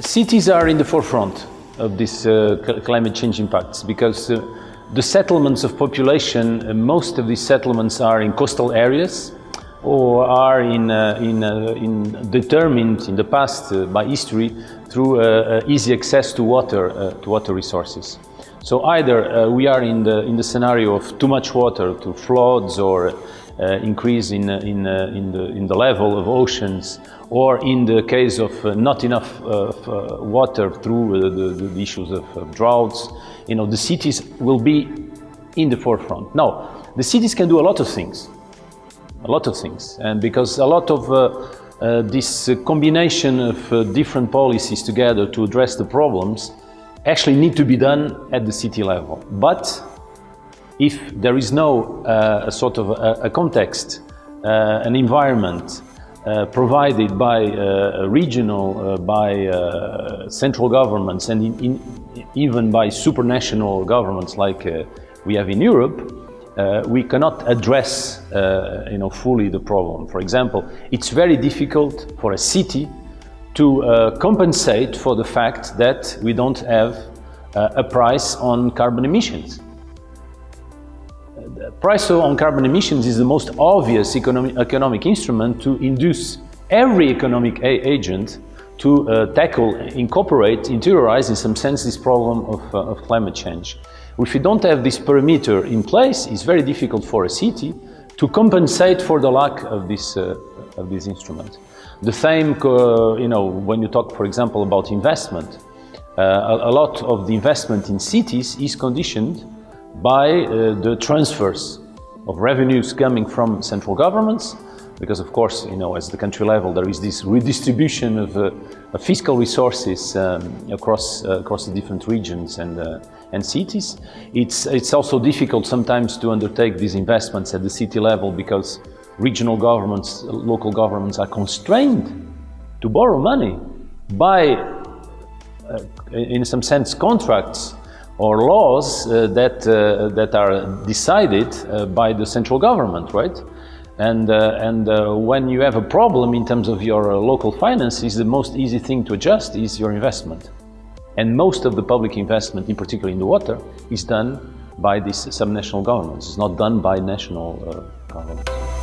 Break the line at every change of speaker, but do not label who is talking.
Cities are in the forefront of this climate change impacts because the settlements of population, most of these settlements are in coastal areas or are determined in the past by history through easy access to water resources. So either we are in the scenario of too much water, to floods or increase in the level of oceans, or in the case of not enough water through the issues of droughts. You know, the cities will be in the forefront. Now, the cities can do a lot of things, and because a lot of this combination of different policies together to address the problems actually need to be done at the city level. But if there is no sort of a context, an environment provided by regional, by central governments, and even by supranational governments like we have in Europe, we cannot address fully the problem. For example, it's very difficult for a city to compensate for the fact that we don't have a price on carbon emissions. The price on carbon emissions is the most obvious economic instrument to induce every economic agent to tackle, incorporate, interiorize in some sense this problem of climate change. If you don't have this parameter in place, it's very difficult for a city to compensate for the lack of this instrument. The same, when you talk, for example, about investment, a lot of the investment in cities is conditioned by the transfers of revenues coming from central governments, because of course, as the country level, there is this redistribution of fiscal resources across the different regions and cities. It's also difficult sometimes to undertake these investments at the city level because regional governments, local governments are constrained to borrow money by, in some sense, contracts or laws that are decided by the central government, right? And when you have a problem in terms of your local finances, the most easy thing to adjust is your investment. And most of the public investment, in particular in the water, is done by these subnational governments. It's not done by national governments.